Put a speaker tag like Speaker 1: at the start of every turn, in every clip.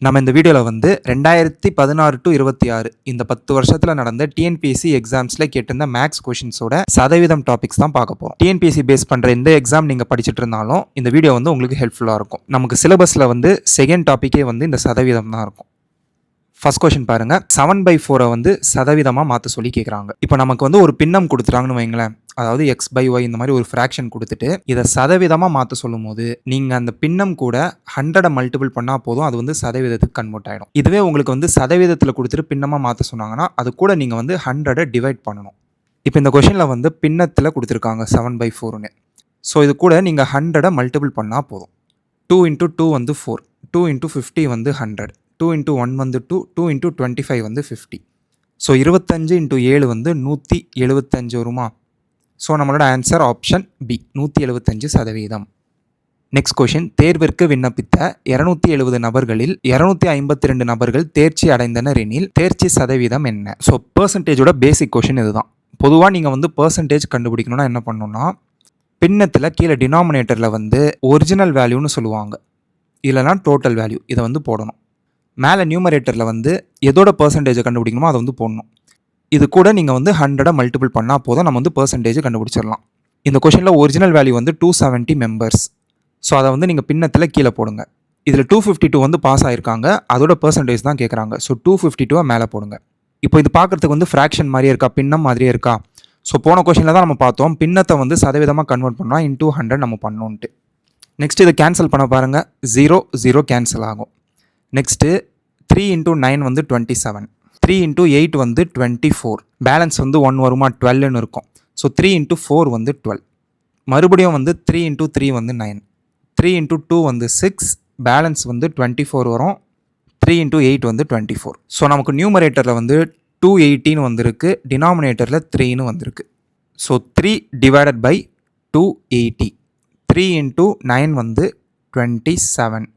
Speaker 1: நம்ம இந்த வீடியோவில் வந்து 2016 டு 26 இந்த 10 வருஷத்தில் நடந்த டிஎன்பிஎஸ்சி எக்ஸாம்ஸில் கேட்டிருந்த மேக்ஸ் கொஷின்ஸோட சதவீதம் டாபிக்ஸ் தான் பார்க்க போகிறோம். டிஎன்பிஎஸ்சி பேஸ் பண்ணுற எந்த எக்ஸாம் நீங்கள் படிச்சுட்டு இருந்தாலும் இந்த வீடியோ வந்து உங்களுக்கு ஹெல்ப்ஃபுல்லாக இருக்கும். நமக்கு சிலபஸில் வந்து செகண்ட் டாப்பிக்கே வந்து இந்த சதவீதம் தான் இருக்கும். ஃபர்ஸ்ட் கொஷின் பாருங்க, 7/4 வந்து சதவீதமாக மாற்ற சொல்லி கேட்குறாங்க. இப்போ நமக்கு வந்து ஒரு பின்னம் கொடுத்துட்டாங்கன்னு வைங்களேன், அதாவது x/y இந்த மாதிரி ஒரு ஃப்ராக்ஷன் கொடுத்துட்டு இதை சதவீதமாக மாற்ற சொல்லும் போது நீங்கள் அந்த பின்னம் கூட 100 மல்டிபிள் பண்ணால் போதும், அது வந்து சதவீதத்துக்கு கன்வெர்ட் ஆகிடும். இதுவே உங்களுக்கு வந்து சதவீதத்தில் கொடுத்துட்டு பின்னமாக மாற்ற சொன்னாங்கன்னா அது கூட நீங்கள் வந்து 100 டிவைட் பண்ணணும். இப்போ இந்த கொஷினில் வந்து பின்னத்தில் கொடுத்துருக்காங்க 7/4ன்னு. ஸோ இது கூட நீங்கள் 100 மல்டிபிள் பண்ணால் போதும். 2 × 2 வந்து 4, 2 × 50 வந்து 100, 2 × 1 வந்து 2, 2 × 25 வந்து 50. ஸோ 25 × 7 வந்து 175 வருமா? ஸோ நம்மளோட answer option B, 175%. Next question, தேர்விற்கு விண்ணப்பித்த 270 நபர்களில் 252 நபர்கள் தேர்ச்சி அடைந்தனர் எனில் தேர்ச்சி சதவீதம் என்ன? ஸோ பெர்சன்டேஜோட பேசிக் கொஷின் இதுதான். பொதுவாக நீங்கள் வந்து பெர்சன்டேஜ் கண்டுபிடிக்கணும்னா என்ன பண்ணணும்னா, பின்னத்தில் கீழே டினாமினேட்டரில் வந்து ஒரிஜினல் வேல்யூன்னு சொல்லுவாங்க, இல்லைனா டோட்டல் வேல்யூ, இதை வந்து போடணும். மேலே நியூமரேட்டரில் வந்து எதோட பெர்சன்டேஜை கண்டுபிடிக்கணுமோ அதை வந்து போடணும். இது கூட நீங்கள் வந்து 100 மல்டிபிள் பண்ணால் போதும், நம்ம வந்து பெர்சன்டேஜ் கண்டுபிடிச்சிடலாம். இந்த கொஷனில் ஒரிஜினல் வேல்யூ வந்து 270 மெம்பர்ஸ். ஸோ அதை வந்து நீங்கள் பின்னத்தில் கீழே போடுங்க. இதில் 252 வந்து பாஸ் ஆகிருக்காங்க, அதோட பெர்சன்டேஜ் தான் கேட்குறாங்க. ஸோ 252 மேலே போடுங்க. இப்போ இது பார்க்குறதுக்கு வந்து ஃப்ராக்ஷன் மாதிரியே இருக்கா, பின்னம் மாதிரியே இருக்கா? ஸோ போன கொஷனில் தான் நம்ம பார்த்தோம், பின்னத்தை வந்து சதவீதமாக கன்வெர்ட் பண்ணால் இன்டூ 100 நம்ம பண்ணணுன்ட்டு. நெக்ஸ்ட் இதை கேன்சல் பண்ண பாருங்கள், 0 0 கேன்சல் ஆகும். நெக்ஸ்ட்டு 3 × 9 வந்து 27, 3 × 8 வந்து 24, பேலன்ஸ் வந்து 1 வருமா, 12ன்னு இருக்கும். ஸோ 3 × 4 வந்து 12, மறுபடியும் வந்து 3 × 3 வந்து 9, 3 × 2 வந்து 6, பேலன்ஸ் வந்து 24 வரும். 3 × 8 வந்து 24. ஸோ நமக்கு நியூமரேட்டரில் வந்து 218 வந்திருக்கு, டினாமினேட்டரில் 3ன்னு வந்திருக்கு. ஸோ 3 டிவைடட் பை 280, 3 × 9 வந்து 27,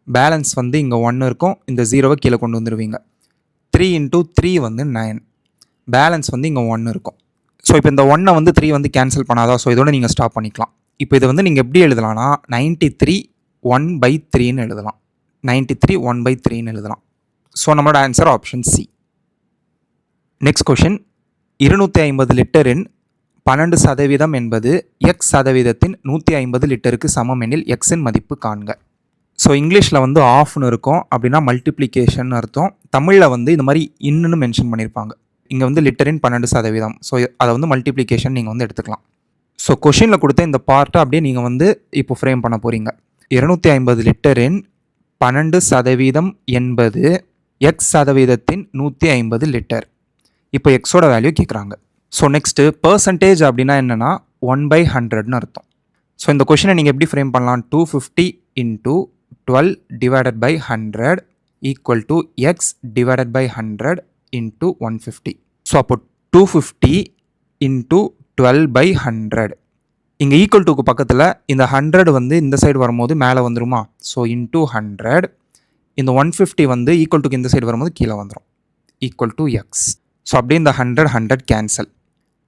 Speaker 1: பேலன்ஸ் வந்து இங்கே 1 இருக்கும், இந்த 0வை கீழே கொண்டு வந்துடுவீங்க. 3 × 3 வந்து 9, பேலன்ஸ் வந்து இங்கே 1 இருக்கும். ஸோ இப்போ இந்த 1 வந்து 3 வந்து கேன்சல் பண்ணாதா? ஸோ இதோட நீங்கள் ஸ்டாப் பண்ணிக்கலாம். இப்போ இதை வந்து நீங்கள் எப்படி எழுதலாம்னா 93 1/3ன்னு எழுதலாம், 93 1/3ன்னு எழுதலாம். ஸோ நம்மளோட answer option C. Next question, 250 லிட்டரின் 12% என்பது எக்ஸ் சதவீதத்தின் 150 லிட்டருக்கு சமம் எனில் எக்ஸின் மதிப்பு காண்க. ஸோ இங்கிலீஷில் வந்து ஆஃப்னு இருக்கும், அப்படின்னா மல்டிப்ளிகேஷன் அர்த்தம். தமிழில் வந்து இந்த மாதிரி இன்னுன்னு மென்ஷன் பண்ணியிருப்பாங்க. இங்கே வந்து லிட்டரின் 12%, ஸோ அதை வந்து மல்டிப்ளிகேஷன் நீங்கள் வந்து எடுத்துக்கலாம். ஸோ கொஷினில் கொடுத்த இந்த பார்ட்டை அப்படியே நீங்கள் வந்து இப்போ ஃப்ரேம் பண்ண போகிறீங்க. 250 லிட்டரின் 12% என்பது எக்ஸ் சதவீதத்தின் 150 லிட்டர். இப்போ எக்ஸோட வேல்யூ கேட்குறாங்க. ஸோ நெக்ஸ்ட்டு பெர்சன்டேஜ் அப்படின்னா என்னென்னா 1/100ன்னு அர்த்தம். ஸோ இந்த கொஷினை நீங்கள் எப்படி ஃப்ரேம் பண்ணலாம், 250 × 12 divided by 100 equal to x divided by 100 into 150. So அப்போ 250 × 12/100. இங்கே ஈக்குவல் டுக்கு பக்கத்தில் இந்த 100 வந்து இந்த சைடு வரும்போது மேலே வந்துருமா? So into 100. இந்த 150 வந்து ஈக்குவல் டுக்கு இந்த சைடு வரும்போது கீழே வந்துடும், ஈக்குவல் டு எக்ஸ். ஸோ அப்படியே இந்த 100 கேன்சல்,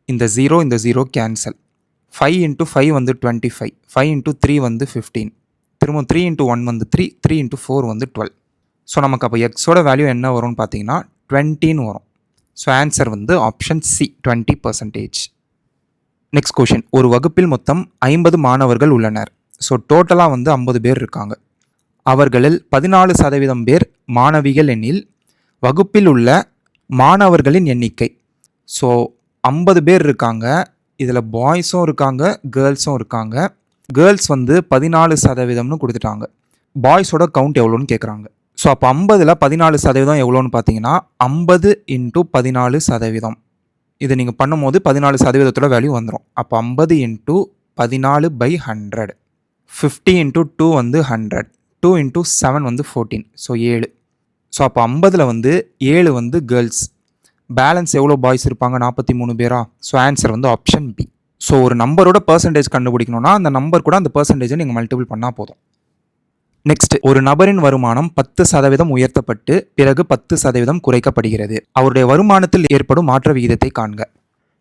Speaker 1: இந்த 0 கேன்சல். 5 × 5 வந்து 25, 5 × 3 வந்து 15, திரும்ப 3 × 1 வந்து 3, 3 × 4 வந்து 12. ஸோ நமக்கு அப்போ எக்ஸோட வேல்யூ என்ன வரும்னு பார்த்தீங்கன்னா 20ன்னு வரும். ஸோ ஆன்சர் வந்து ஆப்ஷன் சி, 20%. நெக்ஸ்ட் கொஷின், ஒரு வகுப்பில் மொத்தம் 50 மாணவர்கள் உள்ளனர். ஸோ டோட்டலாக வந்து 50 பேர் இருக்காங்க. அவர்களில் 14% பேர் மாணவிகள் எனில் வகுப்பில் உள்ள மாணவர்களின் எண்ணிக்கை. ஸோ 50 பேர் இருக்காங்க, இதில் பாய்ஸும் இருக்காங்க கேர்ள்ஸும் இருக்காங்க. கேர்ள்ஸ் வந்து 14%ன்னு கொடுத்துட்டாங்க. பாய்ஸோட கவுண்ட் எவ்வளோன்னு கேட்குறாங்க. ஸோ அப்போ 50ல் 14% எவ்வளோன்னு பார்த்தீங்கன்னா 50 × 14%. இது நீங்கள் பண்ணும்போது 14%ஓட வேல்யூ வந்துடும். அப்போ 50 × 14/100. 50 × 2 வந்து 100, 2 × 7 வந்து 14, ஸோ 7. ஸோ அப்போ 50ல் வந்து 7 வந்து கேர்ள்ஸ், பேலன்ஸ் எவ்வளோ பாய்ஸ் இருப்பாங்க, 43 பேரா? ஸோ ஆன்சர் வந்து ஆப்ஷன் பி. ஸோ ஒரு நம்பரோட பெர்சன்டேஜ் கண்டுபிடிக்கணும்னா அந்த நம்பர் கூட அந்த பெர்சன்டேஜை நீங்கள் மல்டிபிள் பண்ணால் போதும். நெக்ஸ்ட், ஒரு நபரின் வருமானம் 10% உயர்த்தப்பட்டு பிறகு 10% குறைக்கப்படுகிறது. அவருடைய வருமானத்தில் ஏற்படும் மாற்ற விகிதத்தை காண்க.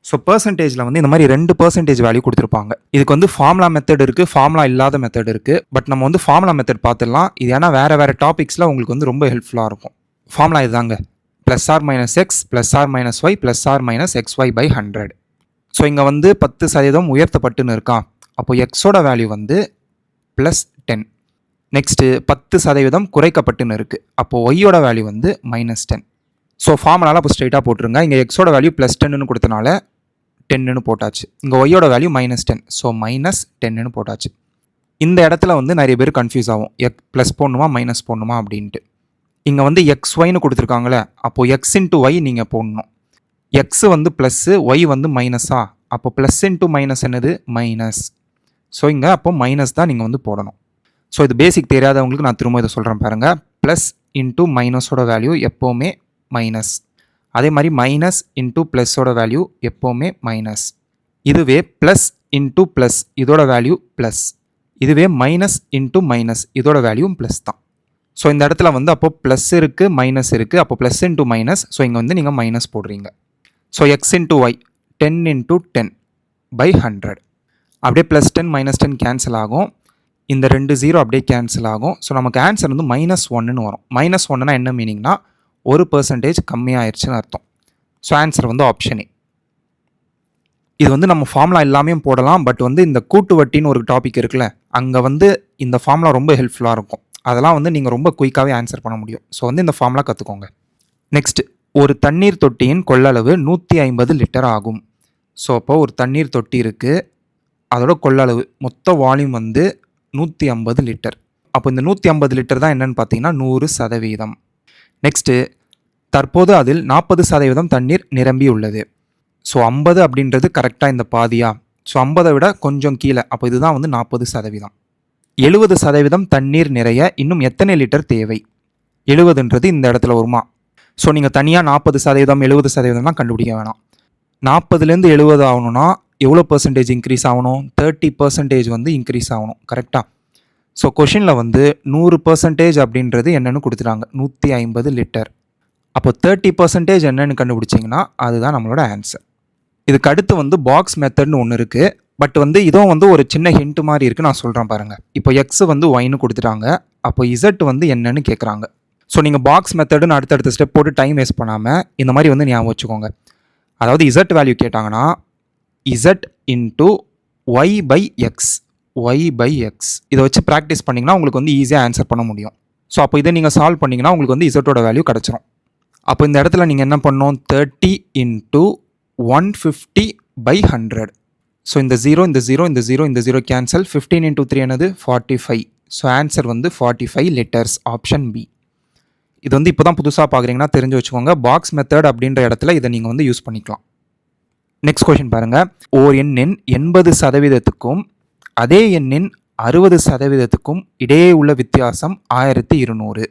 Speaker 1: ஸோ பெர்சன்டேஜில் வந்து இந்த மாதிரி 2% வேல்யூ கொடுத்துருப்பாங்க. இதுக்கு வந்து ஃபார்முலா மெத்தட் இருக்குது, ஃபார்முலா இல்லாத மெத்தட் இருக்குது. பட் நம்ம வந்து ஃபார்முலா மெத்தட் பார்த்துடலாம். இது ஏன்னா வேறு டாபிக்ஸில் உங்களுக்கு வந்து ரொம்ப ஹெல்ப்ஃபுல்லாக இருக்கும். ஃபார்முலா இதுதாங்க, +or-x +or-y +or-xy/100. ஸோ இங்கே வந்து 10% உயர்த்தப்பட்டுன்னு இருக்கா. அப்போ எக்ஸோட வேல்யூ வந்து +10. நெக்ஸ்ட்டு 10% குறைக்கப்பட்டுன்னு இருக்குது. அப்போது ஒய்யோட வேல்யூ வந்து -10. ஸோ ஃபார்முலாவில் அப்போ ஸ்ட்ரைட்டாக போட்டுருங்க. இங்கே எக்ஸோட வேல்யூ +10ன்னு கொடுத்தனால 10ன்னு போட்டாச்சு. இங்கே ஒய்யோட வேல்யூ -10. ஸோ -10ன்னு போட்டாச்சு. இந்த இடத்துல வந்து நிறைய பேர் கன்ஃபியூஸ் ஆகும், ப்ளஸ் போடணுமா மைனஸ் போடணுமா அப்படின்ட்டு. இங்கே வந்து XYன்னு கொடுத்துருக்காங்களே, அப்போது X × Y நீங்கள் போடணும். X வந்து ப்ளஸ்ஸு, ஒய் வந்து மைனஸா. அப்போ ப்ளஸ் இன்ட்டு மைனஸ் என்னது, மைனஸ். ஸோ இங்கே அப்போ மைனஸ் தான் நீங்கள் வந்து போடணும். ஸோ இது பேசிக் தெரியாதவங்களுக்கு நான் திரும்ப இதை சொல்கிறேன் பாருங்கள். ப்ளஸ் இன்ட்டு மைனஸோட வேல்யூ எப்போவுமே மைனஸ். அதே மாதிரி மைனஸ் இன்ட்டு ப்ளஸோட வேல்யூ எப்போவுமே மைனஸ். இதுவே ப்ளஸ் இன்ட்டு ப்ளஸ் இதோட வேல்யூ ப்ளஸ். இதுவே மைனஸ் இன்ட்டு மைனஸ் இதோட வேல்யூ ப்ளஸ் தான். ஸோ இந்த இடத்துல வந்து அப்போது ப்ளஸ் இருக்குது மைனஸ் இருக்குது. அப்போ ப்ளஸ் இன்ட்டு மைனஸ். ஸோ இங்கே வந்து நீங்கள் மைனஸ் போடுறீங்க. So x into y 10 × 10/100. அப்படியே +10 -10 கேன்சல் ஆகும். இந்த 2 0 அப்படியே கேன்சல் ஆகும். ஸோ நமக்கு ஆன்சர் வந்து -1ன்னு வரும். -1னா என்ன மீனிங்னா 1% கம்மியாயிருச்சுன்னு அர்த்தம். ஸோ ஆன்சர் வந்து ஆப்ஷன் ஏ. இது வந்து நம்ம ஃபார்முலா எல்லாமே போடலாம். பட் வந்து இந்த கூட்டு வட்டின்னு ஒரு டாபிக் இருக்குல்ல, அங்கே வந்து இந்த ஃபார்முலா ரொம்ப ஹெல்ப்ஃபுல்லாக இருக்கும். அதெல்லாம் வந்து நீங்கள் ரொம்ப குயிக்காகவே ஆன்சர் பண்ண முடியும். ஸோ வந்து இந்த ஃபார்முலா கற்றுக்கோங்க. நெக்ஸ்ட், ஒரு தண்ணீர் தொட்டியின் கொள்ளளவு 150 லிட்டர் ஆகும். ஸோ அப்போ ஒரு தண்ணீர் தொட்டி இருக்குது, அதோட கொள்ளளவு மொத்த வால்யூம் வந்து 150 லிட்டர். அப்போ இந்த 150 லிட்டர் தான் என்னென்னு பார்த்தீங்கன்னா 100%. நெக்ஸ்ட்டு, தற்போது அதில் 40% தண்ணீர் நிரம்பி உள்ளது. ஸோ 50 அப்படின்றது கரெக்டாக இந்த பாதியா. ஸோ 50 விட கொஞ்சம் கீழே. அப்போ இதுதான் வந்து 40%. 70% தண்ணீர் நிறைய இன்னும் எத்தனை லிட்டர் தேவை? 70ன்றது இந்த இடத்துல வருமா. ஸோ நீங்கள் தனியாக 40% 70%லாம் கண்டுபிடிக்க வேணாம். 40லேருந்து 70 ஆகணும்னா எவ்வளோ % இன்க்ரீஸ் ஆகணும்? 30% வந்து இன்க்ரீஸ் ஆகணும். கரெக்டாக. ஸோ கொஷினில் வந்து 100% அப்படின்றது என்னென்னு கொடுத்துட்டாங்க, 150 லிட்டர். அப்போ 30% என்னென்னு கண்டுபிடிச்சிங்கன்னா அதுதான் நம்மளோட ஆன்சர். இதுக்கு அடுத்து வந்து பாக்ஸ் மெத்தட்னு ஒன்று இருக்குது. பட் வந்து இதுவும் வந்து ஒரு சின்ன ஹிண்ட் மாதிரி இருக்குது, நான் சொல்கிறேன் பாருங்கள். இப்போ எக்ஸ் வந்து ஒய்னு கொடுத்துட்டாங்க. அப்போ இசட் வந்து என்னன்னு கேட்குறாங்க. ஸோ நீங்கள் பாக்ஸ் மெத்தடுன்னு அடுத்தடுத்த ஸ்டெப் போட்டு டைம் வேஸ்ட் பண்ணாமல் இந்த மாதிரி வந்து ஞாபகம் வச்சுக்கோங்க. அதாவது இசட் வேல்யூ கேட்டாங்கன்னா இசட் இன்ட்டு ஒய்/எக்ஸ். இதை வச்சு ப்ராக்டிஸ் பண்ணிங்கன்னா உங்களுக்கு வந்து ஈஸியாக ஆன்சர் பண்ண முடியும். ஸோ அப்போ இதை நீங்கள் சால்வ் பண்ணிங்கன்னா உங்களுக்கு வந்து இசட்டோட வேல்யூ கிடச்சிரும். அப்போ இந்த இடத்துல நீங்கள் என்ன பண்ணணும், 30 × 150/100. ஸோ இந்த 0 இந்த 0 இந்த 0 இந்த 0 கேன்சல். 15 × 3 என்னது, 45. ஸோ ஆன்சர் வந்து 45 லிட்டர்ஸ். Option B. இது வந்து இப்போ தான் புதுசாக பார்க்குறீங்கன்னா தெரிஞ்சு வச்சுக்கோங்க. பாக்ஸ் மெத்தட் அப்படின்ற இடத்துல இதை நீங்கள் வந்து யூஸ் பண்ணிக்கலாம். நெக்ஸ்ட் கொஷின் பாருங்கள். ஓர் எண்ணின் 80%க்கும் அதே எண்ணின் 60%க்கும் இடையே உள்ள வித்தியாசம் 1200.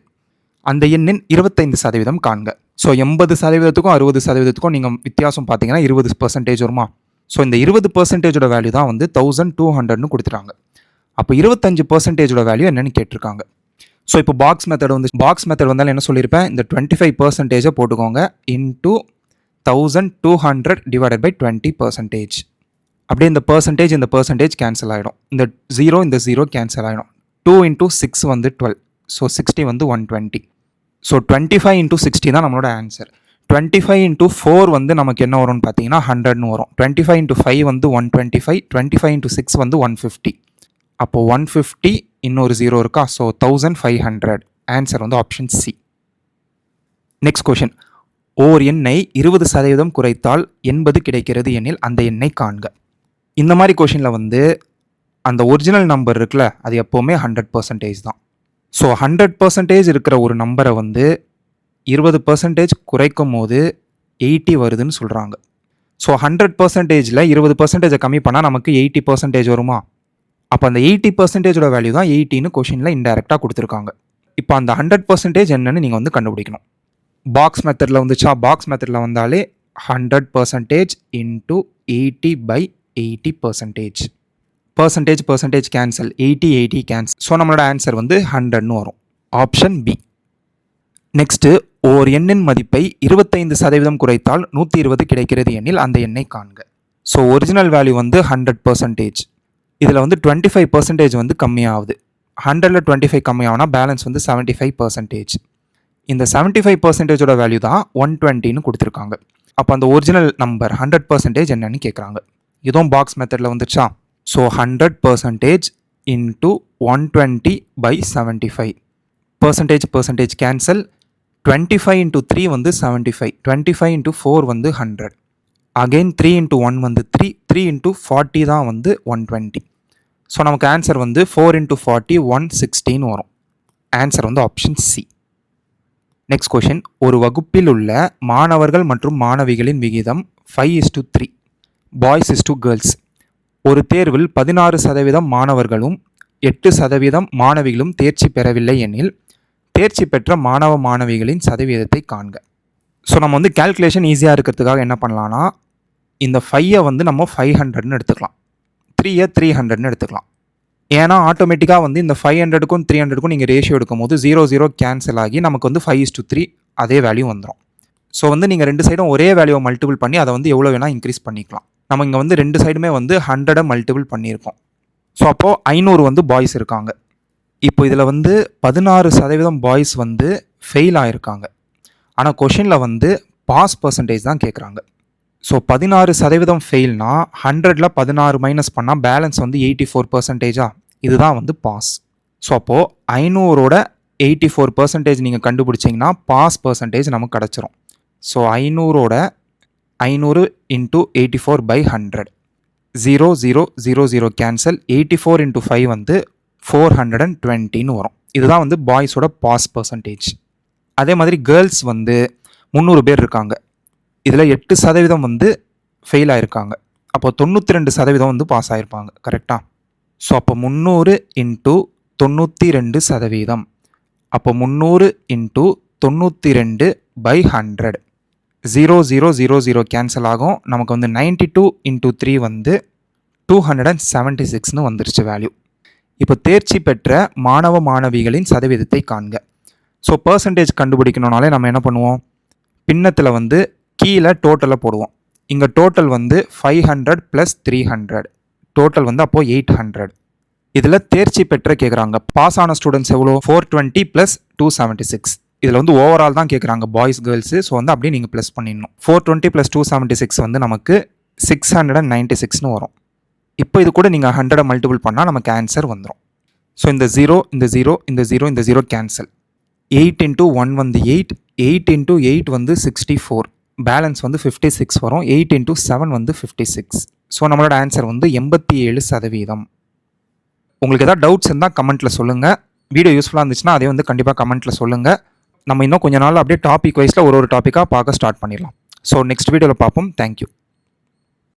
Speaker 1: அந்த எண்ணின் 25% காண்க. ஸோ 80%க்கும் 60%க்கும் நீங்கள் வித்தியாசம் பார்த்தீங்கன்னா 20% வருமா. ஸோ இந்த 20%ஓட வேல்யூ தான் வந்து 1200ன்னு கொடுத்துட்டாங்க. அப்போ 25%ஓட வேல்யூ என்னென்னு கேட்டிருக்காங்க. ஸோ இப்போ பாக்ஸ் மெத்தட் வந்தாலும் என்ன சொல்லியிருப்பேன், இந்த 25% போட்டுக்கோங்க இன்ட்டு 1200 டிவைடட் பை 20%. அப்படியே இந்த பர்சன்டேஜ் கேன்சல் ஆகிடும். இந்த 0 கேன்சல் ஆகிடும். 2 × 6 வந்து 12. ஸோ 60 வந்து 120. ஸோ 25 × 60 தான் நம்மளோட ஆன்சர். 25 × 4 வந்து நமக்கு என்ன வரும்னு பார்த்தீங்கன்னா 100ன்னு வரும். 25 × 5 வந்து 125. 25 × 6 வந்து 150. அப்போது 150 இன்னொரு 0 இருக்கா. ஸோ 1500. ஆன்சர் வந்து ஆப்ஷன் சி. Next question. ஓர் எண்ணை 20% குறைத்தால் 80 கிடைக்கிறது எனில் அந்த எண்ணை காண்க. இந்த மாதிரி கொஷினில் வந்து அந்த ஒரிஜினல் நம்பர் இருக்குல்ல, அது எப்போவுமே 100% தான். ஸோ 100% இருக்கிற ஒரு நம்பரை வந்து 20% குறைக்கும் போது 80 வருதுன்னு சொல்கிறாங்க. ஸோ 100%ல் 20% கம்மி பண்ணால் நமக்கு 80% வருமா. அப்போ அந்த 80%ஓட வேல்யூ தான் 80ன்னு கொஷினில் இன்டெரக்டாக கொடுத்துருக்காங்க. இப்போ அந்த 100% என்னன்னு நீங்கள் வந்து கண்டுபிடிக்கணும். பாக்ஸ் மெத்தடில் வந்துச்சா, பாக்ஸ் மெத்தடில் வந்தாலே 100% into 80/80%. Percentage cancel. 80 cancel. So நம்மளோட ஆன்சர் வந்து 100ன்னு வரும். Option B. நெக்ஸ்ட்டு ஓர் எண்ணின் மதிப்பை 25% குறைத்தால் 120 கிடைக்கிறது எனில் அந்த எண்ணை காண்க. ஸோ ஒரிஜினல் வேல்யூ வந்து 100%. இதில் வந்து 25% வந்து கம்மியாகுது. 100ல் 25 கம்மியாகுனா பேலன்ஸ் வந்து 75%. இந்த 75%ஓட வேல்யூ தான் 120ன்னு கொடுத்துருக்காங்க. அப்போ அந்த ஒரிஜினல் நம்பர் 100% என்னன்னு கேட்குறாங்க. இதுவும் பாக்ஸ் மெத்தடில் வந்துச்சா. So 100% into 120/75. Percentage cancel. 25 into 3 வந்து 75. 25 இன்ட்டு 4 வந்து 100. அகெயின் 3 இன்ட்டு 1 வந்து 3. 3 இன்ட்டு 40 தான் வந்து 120. ஸோ நமக்கு ஆன்சர் வந்து 4 இன்ட்டு 40 116 வரும். ஆன்சர் வந்து ஆப்ஷன் சி. Next question. ஒரு வகுப்பில் உள்ள மாணவர்கள் மற்றும் மாணவிகளின் விகிதம் 5:3. Boys is to girls. ஒரு தேர்வில் 16% மாணவர்களும் 8% மாணவிகளும் தேர்ச்சி பெறவில்லை எனில் தேர்ச்சி பெற்ற மாணவ மாணவிகளின் சதவீதத்தை காண்க. ஸோ நம்ம வந்து கேல்குலேஷன் ஈஸியாக இருக்கிறதுக்காக என்ன பண்ணலான்னா, இந்த 5ஐ வந்து நம்ம 500ன்னு எடுத்துக்கலாம். 3ஐ 300ன்னு எடுத்துக்கலாம். ஏன்னா ஆட்டோமேட்டிக்காக வந்து இந்த 500க்கும் 300க்கும் நீங்கள் ரேஷியோ எடுக்கும் போது 0 கேன்சல் ஆகி நமக்கு வந்து 5:3 அதே வேல்யூ வந்துடும். ஸோ வந்து நீங்கள் ரெண்டு சைடும் ஒரே வேல்யூவை மல்டிபிள் பண்ணி அதை வந்து எவ்வளோ வேணால் இன்க்ரீஸ் பண்ணிக்கலாம். நம்ம இங்கே வந்து ரெண்டு சைடுமே வந்து 100 மல்டிபிள் பண்ணியிருக்கோம். ஸோ அப்போது 500 வந்து பாய்ஸ் இருக்காங்க. இப்போ இதில் வந்து 16% பாய்ஸ் வந்து ஃபெயில் ஆகிருக்காங்க. ஆனால் கொஷினில் வந்து பாஸ் பர்சன்டேஜ் தான் கேட்குறாங்க. ஸோ 16% ஃபெயில்னா 100ல் 16 மைனஸ் பண்ணால் பேலன்ஸ் வந்து 84%. இதுதான் வந்து பாஸ். ஸோ அப்போது 500ஓட 84% நீங்கள் கண்டுபிடிச்சிங்கன்னா பாஸ் பர்சன்டேஜ் நமக்கு கிடச்சிரும். So 500 into 84/100. 0 கேன்சல். 84 இன்ட்டு 5 வந்து 420ன்னு வரும். இதுதான் வந்து பாய்ஸோட பாஸ் பர்சன்டேஜ். அதே மாதிரி கேர்ள்ஸ் வந்து 300 பேர் இருக்காங்க. இதில் 8% வந்து ஃபெயில் ஆகிருக்காங்க. அப்போ 92% வந்து பாஸ் ஆகிருப்பாங்க. கரெக்டாக? ஸோ அப்போ 300 இன்ட்டு 92%. அப்போ 300 இன்ட்டு 92/100. 0 கேன்சல் ஆகும். நமக்கு வந்து 92 இன்ட்டு 3 வந்து 276ன்னு வந்துருச்சு வேல்யூ. இப்போ தேர்ச்சி பெற்ற மாணவ மாணவிகளின் சதவீதத்தை காண்க. ஸோ பர்சன்டேஜ் கண்டுபிடிக்கணும்னாலே நம்ம என்ன பண்ணுவோம், பின்னத்தில் வந்து கீழே டோட்டலை போடுவோம். இங்கே டோட்டல் வந்து 500 + 300. டோட்டல் வந்து அப்போது 800. இதில் தேர்ச்சி பெற்ற கேட்குறாங்க. பாஸ் ஆன ஸ்டூடெண்ட்ஸ் எவ்வளோ? 420 + 276. இதில் வந்து ஓவரால் தான் கேட்குறாங்க பாய்ஸ் கேர்ள்ஸு. ஸோ வந்து அப்படியே நீங்கள் ப்ளஸ் பண்ணிடணும். 420 + 276 வந்து நமக்கு 696ன்னு வரும். இப்போ இது கூட நீங்கள் 100 மல்டிபிள் பண்ணால் நமக்கு ஆன்சர் வந்துடும். ஸோ இந்த 0 கேன்சல். 8 இன்ட்டு 1 வந்து 8. 8 இன்ட்டு 8 வந்து 64. பேலன்ஸ் வந்து 56 வரும். 8 இன்ட்டு 7 வந்து 56. ஸோ நம்மளோட ஆன்சர் வந்து 87%. உங்களுக்கு ஏதாவது டவுட்ஸ் இருந்தால் கமெண்ட்டில் சொல்லுங்கள். வீடியோ யூஸ்ஃபுல்லாக இருந்துச்சுன்னா அதே வந்து கண்டிப்பாக கமெண்ட்டில் சொல்லுங்கள். நம்ம இன்னும் கொஞ்ச நாள் அப்படியே டாபிக் வைஸில் ஒரு டாப்பிக்காக பார்க்க ஸ்டார்ட் பண்ணிடலாம். ஸோ நெக்ஸ்ட் வீடியோவில் பார்ப்போம். தேங்க்யூ.